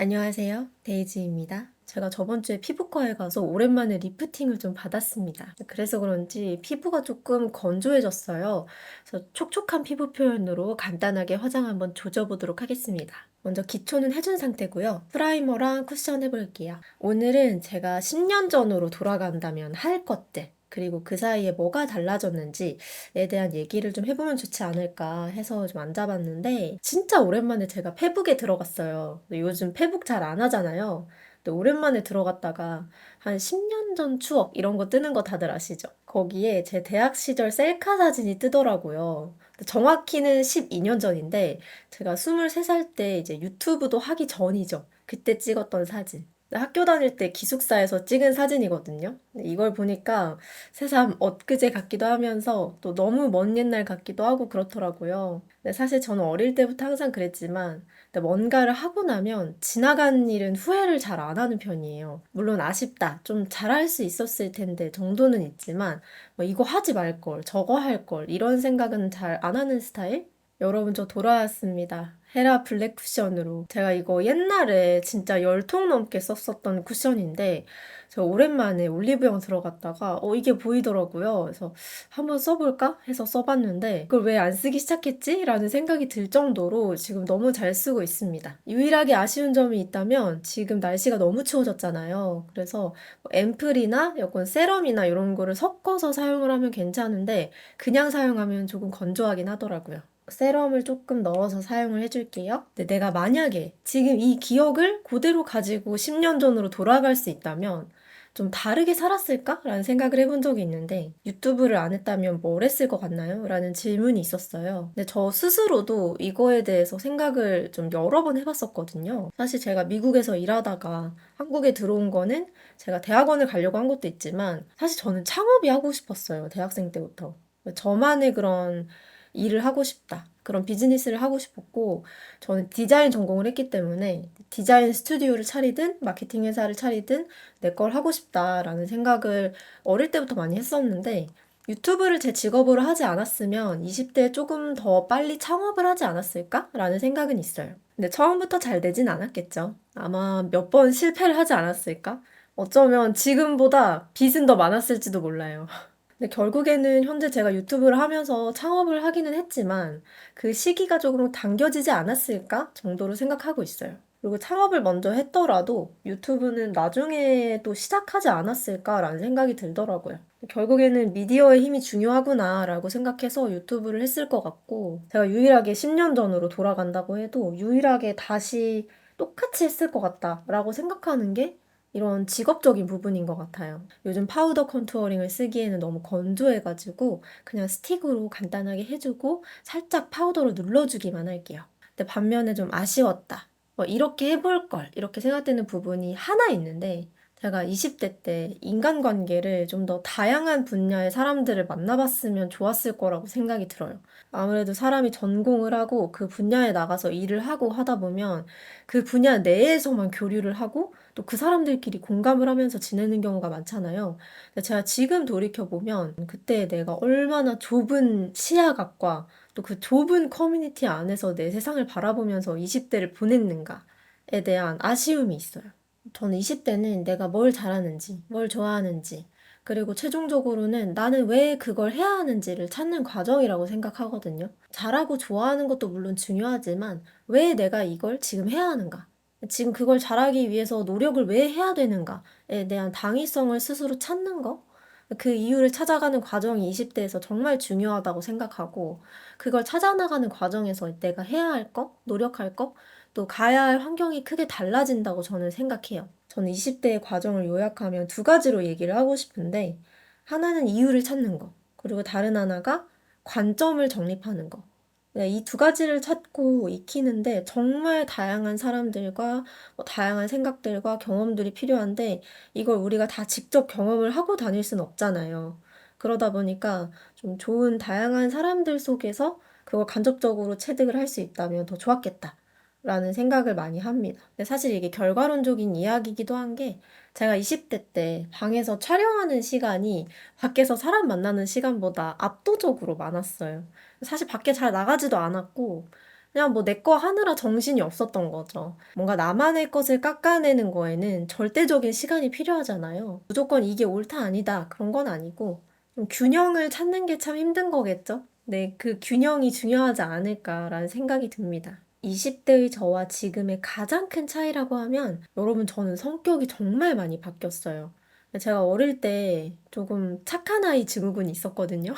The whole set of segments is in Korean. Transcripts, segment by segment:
안녕하세요. 데이지입니다. 제가 저번 주에 피부과에 가서 오랜만에 리프팅을 좀 받았습니다. 그래서 그런지 피부가 조금 건조해졌어요. 그래서 촉촉한 피부 표현으로 간단하게 화장 한번 조져보도록 하겠습니다. 먼저 기초는 해준 상태고요. 프라이머랑 쿠션 해볼게요. 오늘은 제가 10년 전으로 돌아간다면 할 것들, 그리고 그 사이에 뭐가 달라졌는지에 대한 얘기를 좀 해보면 좋지 않을까 해서 좀 앉아봤는데, 진짜 오랜만에 제가 페북에 들어갔어요. 근데 요즘 페북 잘 안 하잖아요. 근데 오랜만에 들어갔다가 한 10년 전 추억 이런 거 뜨는 거 다들 아시죠? 거기에 제 대학 시절 셀카 사진이 뜨더라고요. 정확히는 12년 전인데 제가 23살 때 이제 유튜브도 하기 전이죠. 그때 찍었던 사진. 학교 다닐 때 기숙사에서 찍은 사진이거든요. 이걸 보니까 새삼 엊그제 같기도 하면서 또 너무 먼 옛날 같기도 하고 그렇더라고요. 근데 사실 저는 어릴 때부터 항상 그랬지만 근데 뭔가를 하고 나면 지나간 일은 후회를 잘 안 하는 편이에요. 물론 아쉽다, 좀 잘할 수 있었을 텐데 정도는 있지만 뭐 이거 하지 말 걸, 저거 할 걸 이런 생각은 잘 안 하는 스타일? 여러분 저 돌아왔습니다. 헤라 블랙 쿠션으로. 제가 이거 옛날에 진짜 10통 넘게 썼었던 쿠션인데 제가 오랜만에 올리브영 들어갔다가 이게 보이더라고요. 그래서 한번 써볼까 해서 써봤는데 그걸 왜 안 쓰기 시작했지? 라는 생각이 들 정도로 지금 너무 잘 쓰고 있습니다. 유일하게 아쉬운 점이 있다면 지금 날씨가 너무 추워졌잖아요. 그래서 뭐 앰플이나 여건 세럼이나 이런 거를 섞어서 사용을 하면 괜찮은데 그냥 사용하면 조금 건조하긴 하더라고요. 세럼을 조금 넣어서 사용을 해줄게요. 근데 내가 만약에 지금 이 기억을 그대로 가지고 10년 전으로 돌아갈 수 있다면 좀 다르게 살았을까? 라는 생각을 해본 적이 있는데 유튜브를 안 했다면 뭘 했을 것 같나요? 라는 질문이 있었어요. 근데 저 스스로도 이거에 대해서 생각을 좀 여러 번 해봤었거든요. 사실 제가 미국에서 일하다가 한국에 들어온 거는 제가 대학원을 가려고 한 것도 있지만 사실 저는 창업이 하고 싶었어요. 대학생 때부터. 저만의 그런 일을 하고 싶다. 그런 비즈니스를 하고 싶었고, 저는 디자인 전공을 했기 때문에 디자인 스튜디오를 차리든 마케팅 회사를 차리든 내 걸 하고 싶다라는 생각을 어릴 때부터 많이 했었는데, 유튜브를 제 직업으로 하지 않았으면 20대에 조금 더 빨리 창업을 하지 않았을까라는 생각은 있어요. 근데 처음부터 잘 되진 않았겠죠. 아마 몇 번 실패를 하지 않았을까? 어쩌면 지금보다 빚은 더 많았을지도 몰라요. 근데 결국에는 현재 제가 유튜브를 하면서 창업을 하기는 했지만 그 시기가 조금 당겨지지 않았을까 정도로 생각하고 있어요. 그리고 창업을 먼저 했더라도 유튜브는 나중에 또 시작하지 않았을까라는 생각이 들더라고요. 결국에는 미디어의 힘이 중요하구나라고 생각해서 유튜브를 했을 것 같고 제가 유일하게 10년 전으로 돌아간다고 해도 유일하게 다시 똑같이 했을 것 같다라고 생각하는 게 이런 직업적인 부분인 것 같아요. 요즘 파우더 컨투어링을 쓰기에는 너무 건조해가지고 그냥 스틱으로 간단하게 해주고 살짝 파우더로 눌러주기만 할게요. 근데 반면에 좀 아쉬웠다. 이렇게 해볼 걸. 이렇게 생각되는 부분이 하나 있는데 제가 20대 때 인간관계를 좀 더 다양한 분야의 사람들을 만나봤으면 좋았을 거라고 생각이 들어요. 아무래도 사람이 전공을 하고 그 분야에 나가서 일을 하고 하다 보면 그 분야 내에서만 교류를 하고 또 그 사람들끼리 공감을 하면서 지내는 경우가 많잖아요. 근데 제가 지금 돌이켜보면 그때 내가 얼마나 좁은 시야각과 또 그 좁은 커뮤니티 안에서 내 세상을 바라보면서 20대를 보냈는가에 대한 아쉬움이 있어요. 저는 20대는 내가 뭘 잘하는지, 뭘 좋아하는지, 그리고 최종적으로는 나는 왜 그걸 해야 하는지를 찾는 과정이라고 생각하거든요. 잘하고 좋아하는 것도 물론 중요하지만 왜 내가 이걸 지금 해야 하는가? 지금 그걸 잘하기 위해서 노력을 왜 해야 되는가에 대한 당위성을 스스로 찾는 거? 그 이유를 찾아가는 과정이 20대에서 정말 중요하다고 생각하고, 그걸 찾아나가는 과정에서 내가 해야 할 거, 노력할 거, 또 가야 할 환경이 크게 달라진다고 저는 생각해요. 저는 20대의 과정을 요약하면 두 가지로 얘기를 하고 싶은데, 하나는 이유를 찾는 거, 그리고 다른 하나가 관점을 정립하는 거. 이 두 가지를 찾고 익히는데 정말 다양한 사람들과 다양한 생각들과 경험들이 필요한데 이걸 우리가 다 직접 경험을 하고 다닐 순 없잖아요. 그러다 보니까 좀 좋은 다양한 사람들 속에서 그걸 간접적으로 체득을 할 수 있다면 더 좋았겠다. 라는 생각을 많이 합니다. 근데 사실 이게 결과론적인 이야기이기도 한 게 제가 20대 때 방에서 촬영하는 시간이 밖에서 사람 만나는 시간보다 압도적으로 많았어요. 사실 밖에 잘 나가지도 않았고 그냥 뭐 내 거 하느라 정신이 없었던 거죠. 뭔가 나만의 것을 깎아내는 거에는 절대적인 시간이 필요하잖아요. 무조건 이게 옳다 아니다 그런 건 아니고 좀 균형을 찾는 게 참 힘든 거겠죠. 네, 그 균형이 중요하지 않을까라는 생각이 듭니다. 20대의 저와 지금의 가장 큰 차이라고 하면 여러분 저는 성격이 정말 많이 바뀌었어요. 제가 어릴 때 조금 착한 아이 증후군이 있었거든요.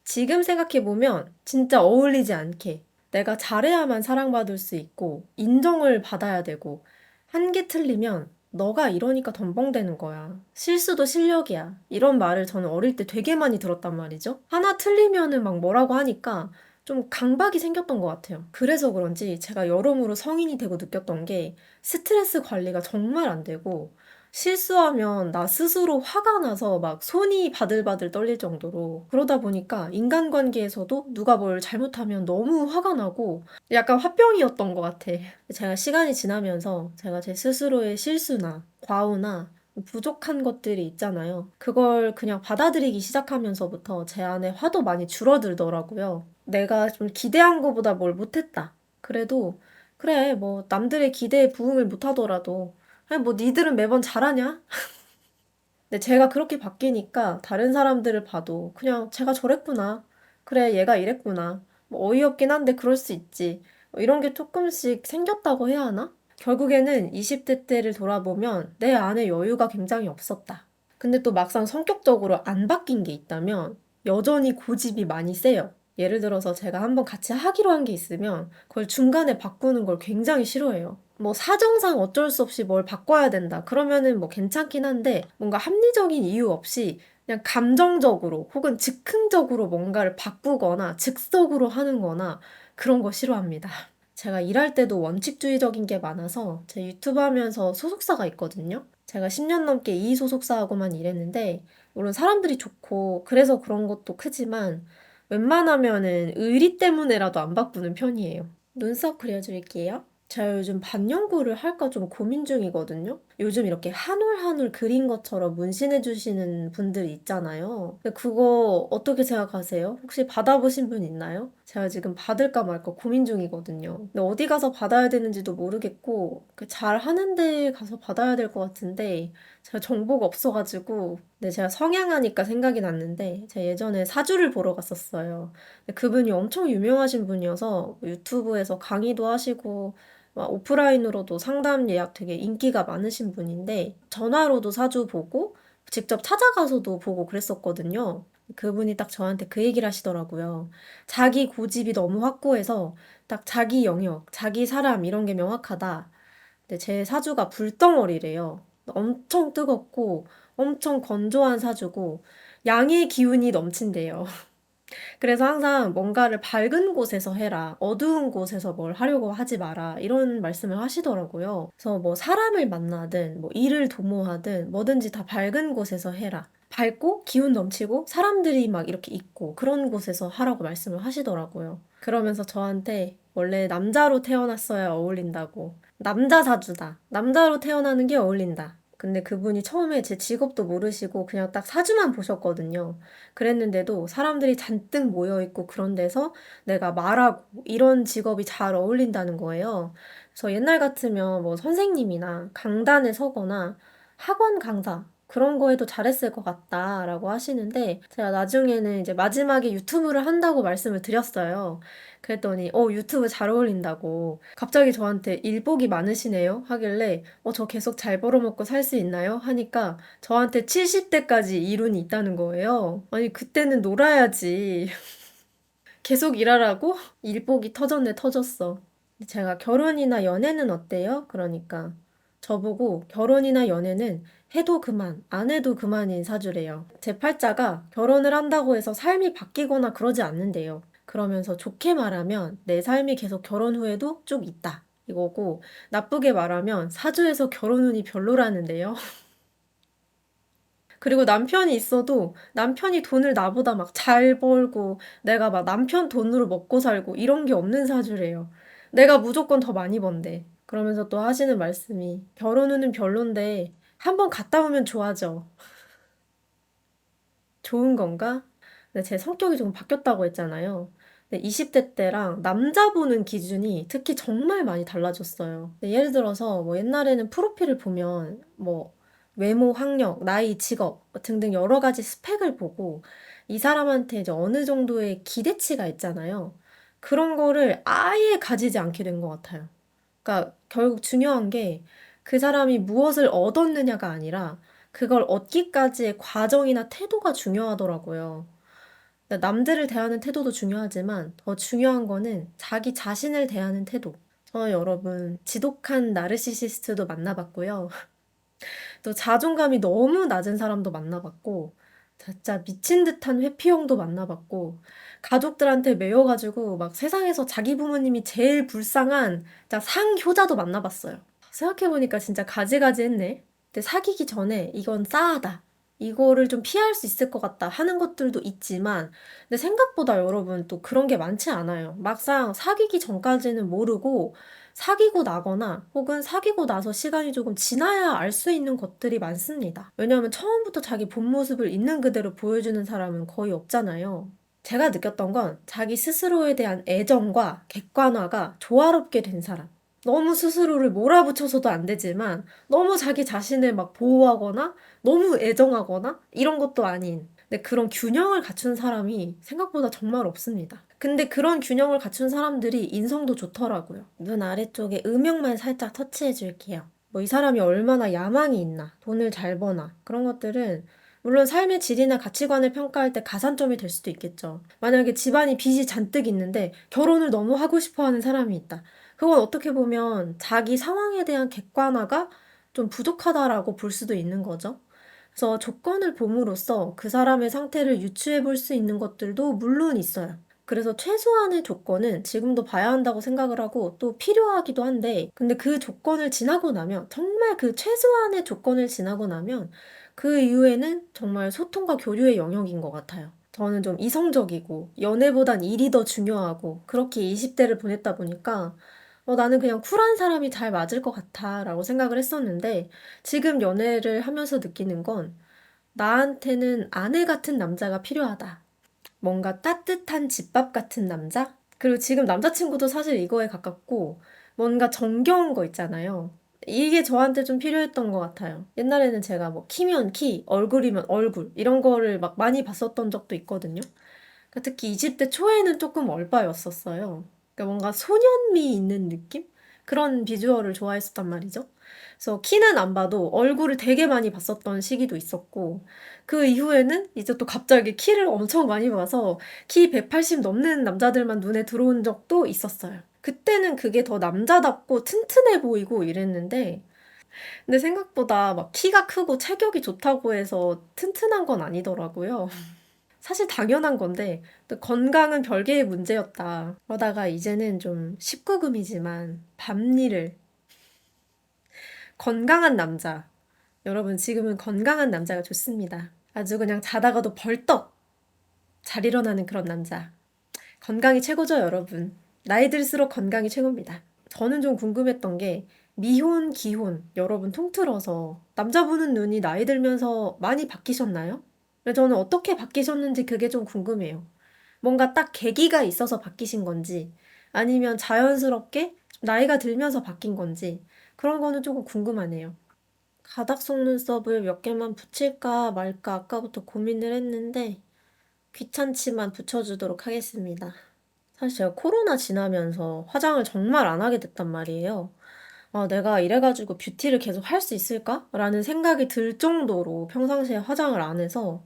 지금 생각해보면 진짜 어울리지 않게 내가 잘해야만 사랑받을 수 있고 인정을 받아야 되고 한 개 틀리면 너가 이러니까 덤벙대는 거야. 실수도 실력이야. 이런 말을 저는 어릴 때 되게 많이 들었단 말이죠. 하나 틀리면은 막 뭐라고 하니까 좀 강박이 생겼던 것 같아요. 그래서 그런지 제가 여러모로 성인이 되고 느꼈던 게 스트레스 관리가 정말 안 되고 실수하면 나 스스로 화가 나서 막 손이 바들바들 떨릴 정도로 그러다 보니까 인간관계에서도 누가 뭘 잘못하면 너무 화가 나고 약간 화병이었던 것 같아. 제가 시간이 지나면서 제가 제 스스로의 실수나 과오나 부족한 것들이 있잖아요. 그걸 그냥 받아들이기 시작하면서부터 제 안에 화도 많이 줄어들더라고요. 내가 좀 기대한 것보다 뭘 못했다. 그래도 그래 뭐 남들의 기대에 부응을 못하더라도 아니 뭐 니들은 매번 잘하냐? 근데 제가 그렇게 바뀌니까 다른 사람들을 봐도 그냥 제가 저랬구나. 그래 얘가 이랬구나. 뭐 어이없긴 한데 그럴 수 있지. 뭐 이런 게 조금씩 생겼다고 해야 하나? 결국에는 20대 때를 돌아보면 내 안에 여유가 굉장히 없었다. 근데 또 막상 성격적으로 안 바뀐 게 있다면 여전히 고집이 많이 세요. 예를 들어서 제가 한번 같이 하기로 한 게 있으면 그걸 중간에 바꾸는 걸 굉장히 싫어해요. 뭐 사정상 어쩔 수 없이 뭘 바꿔야 된다. 그러면은 뭐 괜찮긴 한데 뭔가 합리적인 이유 없이 그냥 감정적으로 혹은 즉흥적으로 뭔가를 바꾸거나 즉석으로 하는 거나 그런 거 싫어합니다. 제가 일할 때도 원칙주의적인 게 많아서 제 유튜브 하면서 소속사가 있거든요. 제가 10년 넘게 이 소속사하고만 일했는데 물론 사람들이 좋고 그래서 그런 것도 크지만 웬만하면은 의리 때문에라도 안 바꾸는 편이에요. 눈썹 그려줄게요. 제가 요즘 반영구를 할까 좀 고민 중이거든요. 요즘 이렇게 한 올 한 올 그린 것처럼 문신해 주시는 분들 있잖아요. 근데 그거 어떻게 생각하세요? 혹시 받아보신 분 있나요? 제가 지금 받을까 말까 고민 중이거든요. 근데 어디 가서 받아야 되는지도 모르겠고 잘 하는 데 가서 받아야 될 것 같은데 제가 정보가 없어가지고 근데 제가 성향하니까 생각이 났는데 제가 예전에 사주를 보러 갔었어요. 근데 그분이 엄청 유명하신 분이어서 유튜브에서 강의도 하시고 막 오프라인으로도 상담 예약 되게 인기가 많으신 분인데 전화로도 사주 보고 직접 찾아가서도 보고 그랬었거든요. 그분이 딱 저한테 그 얘기를 하시더라고요. 자기 고집이 너무 확고해서 딱 자기 영역, 자기 사람 이런 게 명확하다. 근데 제 사주가 불덩어리래요. 엄청 뜨겁고 엄청 건조한 사주고 양의 기운이 넘친대요. 그래서 항상 뭔가를 밝은 곳에서 해라. 어두운 곳에서 뭘 하려고 하지 마라. 이런 말씀을 하시더라고요. 그래서 뭐 사람을 만나든 뭐 일을 도모하든 뭐든지 다 밝은 곳에서 해라. 밝고 기운 넘치고 사람들이 막 이렇게 있고 그런 곳에서 하라고 말씀을 하시더라고요. 그러면서 저한테 원래 남자로 태어났어야 어울린다고. 남자 사주다. 남자로 태어나는 게 어울린다. 근데 그분이 처음에 제 직업도 모르시고 그냥 딱 사주만 보셨거든요. 그랬는데도 사람들이 잔뜩 모여있고 그런 데서 내가 말하고 이런 직업이 잘 어울린다는 거예요. 그래서 옛날 같으면 뭐 선생님이나 강단에 서거나 학원 강사 그런 거에도 잘했을 것 같다라고 하시는데 제가 나중에는 이제 마지막에 유튜브를 한다고 말씀을 드렸어요. 그랬더니 유튜브 잘 어울린다고 갑자기 저한테 일복이 많으시네요 하길래 저 계속 잘 벌어먹고 살 수 있나요? 하니까 저한테 70대까지 이룬이 있다는 거예요. 아니 그때는 놀아야지. 계속 일하라고? 일복이 터졌네 터졌어. 제가 결혼이나 연애는 어때요? 그러니까 저보고 결혼이나 연애는 해도 그만, 안 해도 그만인 사주래요. 제 팔자가 결혼을 한다고 해서 삶이 바뀌거나 그러지 않는데요. 그러면서 좋게 말하면 내 삶이 계속 결혼 후에도 쭉 있다. 이거고 나쁘게 말하면 사주에서 결혼 운이 별로라는데요. 그리고 남편이 있어도 남편이 돈을 나보다 막 잘 벌고 내가 막 남편 돈으로 먹고 살고 이런 게 없는 사주래요. 내가 무조건 더 많이 번대. 그러면서 또 하시는 말씀이 결혼 후는 별론데 한번 갔다 오면 좋아져. 좋은 건가? 근데 제 성격이 조금 바뀌었다고 했잖아요. 20대 때랑 남자 보는 기준이 특히 정말 많이 달라졌어요. 예를 들어서 뭐 옛날에는 프로필을 보면 뭐 외모, 학력, 나이, 직업 등등 여러 가지 스펙을 보고 이 사람한테 이제 어느 정도의 기대치가 있잖아요. 그런 거를 아예 가지지 않게 된 것 같아요. 그러니까 결국 중요한 게 그 사람이 무엇을 얻었느냐가 아니라 그걸 얻기까지의 과정이나 태도가 중요하더라고요. 그러니까 남들을 대하는 태도도 중요하지만 더 중요한 거는 자기 자신을 대하는 태도. 저는 여러분 지독한 나르시시스트도 만나봤고요. 또 자존감이 너무 낮은 사람도 만나봤고 진짜 미친 듯한 회피형도 만나봤고 가족들한테 매여가지고 막 세상에서 자기 부모님이 제일 불쌍한 진짜 상효자도 만나봤어요. 생각해보니까 진짜 가지가지 했네. 근데 사귀기 전에 이건 싸하다. 이거를 좀 피할 수 있을 것 같다 하는 것들도 있지만, 근데 생각보다 여러분 또 그런 게 많지 않아요. 막상 사귀기 전까지는 모르고, 사귀고 나거나 혹은 사귀고 나서 시간이 조금 지나야 알 수 있는 것들이 많습니다. 왜냐하면 처음부터 자기 본 모습을 있는 그대로 보여주는 사람은 거의 없잖아요. 제가 느꼈던 건 자기 스스로에 대한 애정과 객관화가 조화롭게 된 사람. 너무 스스로를 몰아붙여서도 안 되지만 너무 자기 자신을 막 보호하거나 너무 애정하거나 이런 것도 아닌 근데 그런 균형을 갖춘 사람이 생각보다 정말 없습니다. 근데 그런 균형을 갖춘 사람들이 인성도 좋더라고요. 눈 아래쪽에 음영만 살짝 터치해 줄게요. 뭐 이 사람이 얼마나 야망이 있나, 돈을 잘 버나 그런 것들은 물론 삶의 질이나 가치관을 평가할 때 가산점이 될 수도 있겠죠. 만약에 집안이 빚이 잔뜩 있는데 결혼을 너무 하고 싶어 하는 사람이 있다. 그건 어떻게 보면 자기 상황에 대한 객관화가 좀 부족하다라고 볼 수도 있는 거죠. 그래서 조건을 봄으로써 그 사람의 상태를 유추해 볼 수 있는 것들도 물론 있어요. 그래서 최소한의 조건은 지금도 봐야 한다고 생각을 하고 또 필요하기도 한데, 근데 그 조건을 지나고 나면, 정말 그 최소한의 조건을 지나고 나면 그 이후에는 정말 소통과 교류의 영역인 것 같아요. 저는 좀 이성적이고 연애보단 일이 더 중요하고 그렇게 20대를 보냈다 보니까 나는 그냥 쿨한 사람이 잘 맞을 것 같아 라고 생각을 했었는데 지금 연애를 하면서 느끼는 건 나한테는 아내 같은 남자가 필요하다. 뭔가 따뜻한 집밥 같은 남자? 그리고 지금 남자친구도 사실 이거에 가깝고 뭔가 정겨운 거 있잖아요. 이게 저한테 좀 필요했던 것 같아요. 옛날에는 제가 뭐 키면 키, 얼굴이면 얼굴 이런 거를 막 많이 봤었던 적도 있거든요. 그러니까 특히 20대 초에는 조금 얼빠였었어요. 그러니까 뭔가 소년미 있는 느낌? 그런 비주얼을 좋아했었단 말이죠. 그래서 키는 안 봐도 얼굴을 되게 많이 봤었던 시기도 있었고, 그 이후에는 이제 또 갑자기 키를 엄청 많이 봐서 키 180 넘는 남자들만 눈에 들어온 적도 있었어요. 그때는 그게 더 남자답고 튼튼해 보이고 이랬는데, 근데 생각보다 막 키가 크고 체격이 좋다고 해서 튼튼한 건 아니더라고요. 사실 당연한 건데 또 건강은 별개의 문제였다. 그러다가 이제는 좀 19금이지만 밤일을 건강한 남자. 여러분 지금은 건강한 남자가 좋습니다. 아주 그냥 자다가도 벌떡 잘 일어나는 그런 남자. 건강이 최고죠, 여러분. 나이 들수록 건강이 최고입니다. 저는 좀 궁금했던 게 미혼, 기혼, 여러분 통틀어서 남자 보는 눈이 나이 들면서 많이 바뀌셨나요? 근데 저는 어떻게 바뀌셨는지 그게 좀 궁금해요. 뭔가 딱 계기가 있어서 바뀌신 건지, 아니면 자연스럽게 나이가 들면서 바뀐 건지, 그런 거는 조금 궁금하네요. 가닥 속눈썹을 몇 개만 붙일까 말까 아까부터 고민을 했는데, 귀찮지만 붙여주도록 하겠습니다. 사실 제가 코로나 지나면서 화장을 정말 안 하게 됐단 말이에요. 아, 내가 이래가지고 뷰티를 계속 할 수 있을까? 라는 생각이 들 정도로 평상시에 화장을 안 해서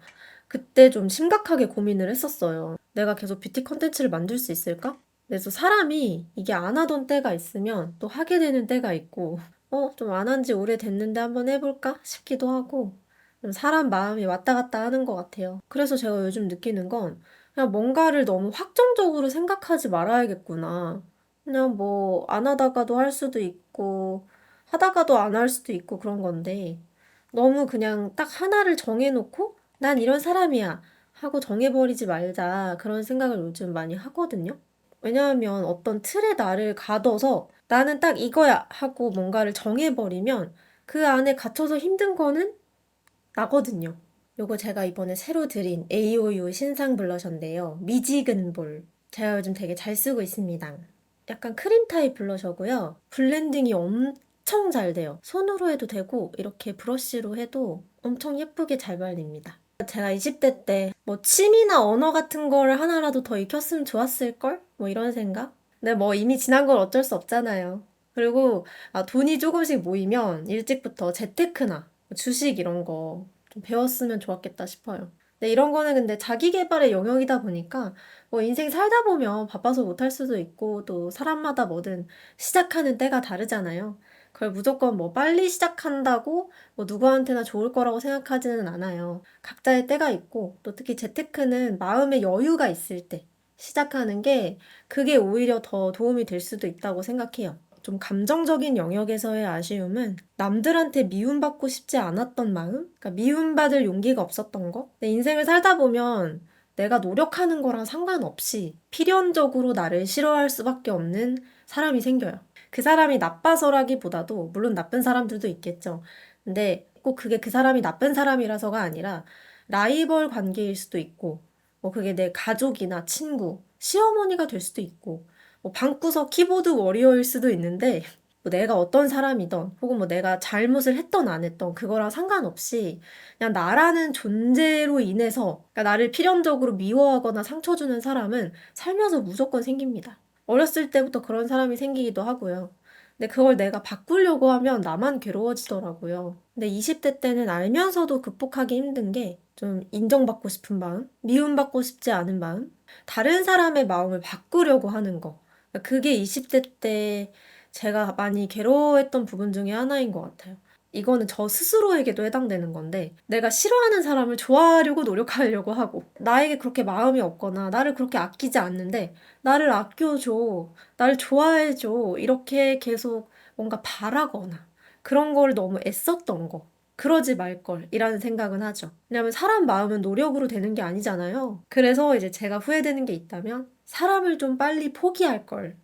그때 좀 심각하게 고민을 했었어요. 내가 계속 뷰티 컨텐츠를 만들 수 있을까? 그래서 사람이 이게 안 하던 때가 있으면 또 하게 되는 때가 있고, 좀 안 한지 오래됐는데 한번 해볼까 싶기도 하고, 좀 사람 마음이 왔다 갔다 하는 것 같아요. 그래서 제가 요즘 느끼는 건 그냥 뭔가를 너무 확정적으로 생각하지 말아야겠구나. 그냥 뭐 안 하다가도 할 수도 있고, 하다가도 안 할 수도 있고 그런 건데, 너무 그냥 딱 하나를 정해놓고 난 이런 사람이야 하고 정해버리지 말자 그런 생각을 요즘 많이 하거든요. 왜냐하면 어떤 틀에 나를 가둬서 나는 딱 이거야 하고 뭔가를 정해버리면 그 안에 갇혀서 힘든 거는 나거든요. 요거 제가 이번에 새로 들인 AOU 신상 블러셔인데요. 미지근 볼. 제가 요즘 되게 잘 쓰고 있습니다. 약간 크림 타입 블러셔고요. 블렌딩이 엄청 잘 돼요. 손으로 해도 되고 이렇게 브러쉬로 해도 엄청 예쁘게 잘 발립니다. 제가 20대 때 뭐 취미나 언어 같은 거를 하나라도 더 익혔으면 좋았을걸? 뭐 이런 생각? 근데 뭐 이미 지난 건 어쩔 수 없잖아요. 그리고 돈이 조금씩 모이면 일찍부터 재테크나 주식 이런 거 좀 배웠으면 좋았겠다 싶어요. 근데 이런 거는 근데 자기 개발의 영역이다 보니까 뭐 인생 살다 보면 바빠서 못할 수도 있고 또 사람마다 뭐든 시작하는 때가 다르잖아요. 그걸 무조건 뭐 빨리 시작한다고 뭐 누구한테나 좋을 거라고 생각하지는 않아요. 각자의 때가 있고 또 특히 재테크는 마음의 여유가 있을 때 시작하는 게 그게 오히려 더 도움이 될 수도 있다고 생각해요. 좀 감정적인 영역에서의 아쉬움은 남들한테 미움받고 싶지 않았던 마음? 그러니까 미움받을 용기가 없었던 거? 내 인생을 살다 보면 내가 노력하는 거랑 상관없이 필연적으로 나를 싫어할 수밖에 없는 사람이 생겨요. 그 사람이 나빠서라기보다도 물론 나쁜 사람들도 있겠죠. 근데 꼭 그게 그 사람이 나쁜 사람이라서가 아니라 라이벌 관계일 수도 있고 뭐 그게 내 가족이나 친구, 시어머니가 될 수도 있고 뭐 방구석 키보드 워리어일 수도 있는데 뭐 내가 어떤 사람이던 혹은 뭐 내가 잘못을 했던 안 했던 그거랑 상관없이 그냥 나라는 존재로 인해서 그러니까 나를 필연적으로 미워하거나 상처 주는 사람은 살면서 무조건 생깁니다. 어렸을 때부터 그런 사람이 생기기도 하고요. 근데 그걸 내가 바꾸려고 하면 나만 괴로워지더라고요. 근데 20대 때는 알면서도 극복하기 힘든 게 좀 인정받고 싶은 마음, 미움받고 싶지 않은 마음, 다른 사람의 마음을 바꾸려고 하는 거. 그게 20대 때 제가 많이 괴로워했던 부분 중에 하나인 것 같아요. 이거는 저 스스로에게도 해당되는 건데, 내가 싫어하는 사람을 좋아하려고 노력하려고 하고, 나에게 그렇게 마음이 없거나, 나를 그렇게 아끼지 않는데, 나를 아껴줘, 나를 좋아해줘, 이렇게 계속 뭔가 바라거나, 그런 걸 너무 애썼던 거. 그러지 말걸, 이라는 생각은 하죠. 왜냐면 사람 마음은 노력으로 되는 게 아니잖아요. 그래서 이제 제가 후회되는 게 있다면, 사람을 좀 빨리 포기할 걸.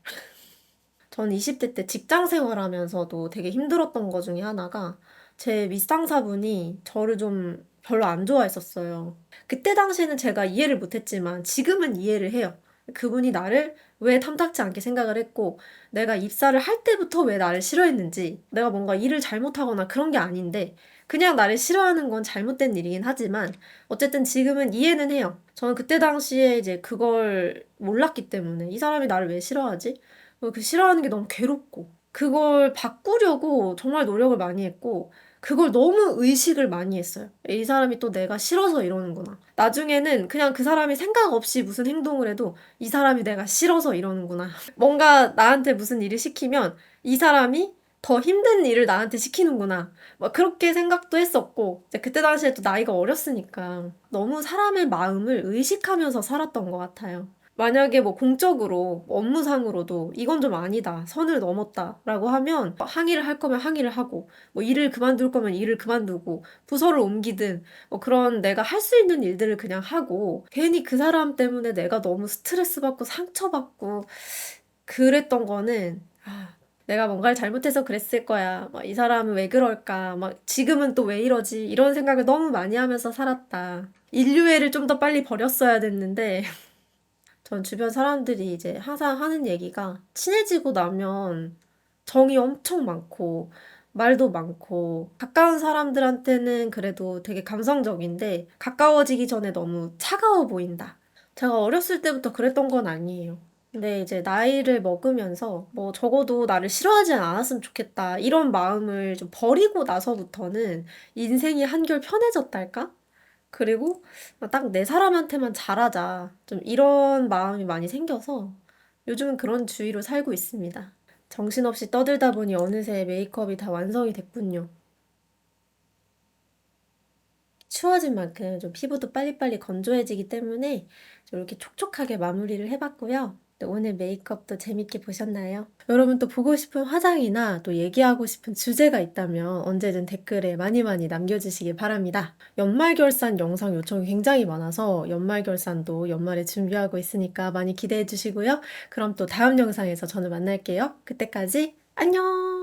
전 20대 때 직장 생활하면서도 되게 힘들었던 거 중에 하나가 제 윗상사분이 저를 좀 별로 안 좋아했었어요. 그때 당시에는 제가 이해를 못했지만 지금은 이해를 해요. 그분이 나를 왜 탐탁지 않게 생각을 했고 내가 입사를 할 때부터 왜 나를 싫어했는지 내가 뭔가 일을 잘못하거나 그런 게 아닌데 그냥 나를 싫어하는 건 잘못된 일이긴 하지만 어쨌든 지금은 이해는 해요. 저는 그때 당시에 이제 그걸 몰랐기 때문에 이 사람이 나를 왜 싫어하지? 그 싫어하는 게 너무 괴롭고 그걸 바꾸려고 정말 노력을 많이 했고 그걸 너무 의식을 많이 했어요. 이 사람이 또 내가 싫어서 이러는구나. 나중에는 그냥 그 사람이 생각 없이 무슨 행동을 해도 이 사람이 내가 싫어서 이러는구나. 뭔가 나한테 무슨 일을 시키면 이 사람이 더 힘든 일을 나한테 시키는구나. 막 그렇게 생각도 했었고 이제 그때 당시에 또 나이가 어렸으니까 너무 사람의 마음을 의식하면서 살았던 것 같아요. 만약에 뭐 공적으로 뭐 업무상으로도 이건 좀 아니다. 선을 넘었다라고 하면 항의를 할 거면 항의를 하고 뭐 일을 그만둘 거면 일을 그만두고 부서를 옮기든 뭐 그런 내가 할 수 있는 일들을 그냥 하고 괜히 그 사람 때문에 내가 너무 스트레스 받고 상처받고 그랬던 거는 내가 뭔가를 잘못해서 그랬을 거야. 막 이 사람은 왜 그럴까? 막 지금은 또 왜 이러지? 이런 생각을 너무 많이 하면서 살았다. 인류애를 좀 더 빨리 버렸어야 됐는데 전 주변 사람들이 이제 항상 하는 얘기가 친해지고 나면 정이 엄청 많고 말도 많고 가까운 사람들한테는 그래도 되게 감성적인데 가까워지기 전에 너무 차가워 보인다. 제가 어렸을 때부터 그랬던 건 아니에요. 근데 이제 나이를 먹으면서 뭐 적어도 나를 싫어하지 않았으면 좋겠다 이런 마음을 좀 버리고 나서부터는 인생이 한결 편해졌달까? 그리고 딱 내 사람한테만 잘하자. 좀 이런 마음이 많이 생겨서 요즘은 그런 주의로 살고 있습니다. 정신없이 떠들다 보니 어느새 메이크업이 다 완성이 됐군요. 추워진 만큼 좀 피부도 빨리빨리 건조해지기 때문에 좀 이렇게 촉촉하게 마무리를 해봤고요. 또 오늘 메이크업도 재밌게 보셨나요? 여러분 또 보고 싶은 화장이나 또 얘기하고 싶은 주제가 있다면 언제든 댓글에 많이 많이 남겨주시길 바랍니다. 연말결산 영상 요청이 굉장히 많아서 연말결산도 연말에 준비하고 있으니까 많이 기대해 주시고요. 그럼 또 다음 영상에서 저는 만날게요. 그때까지 안녕!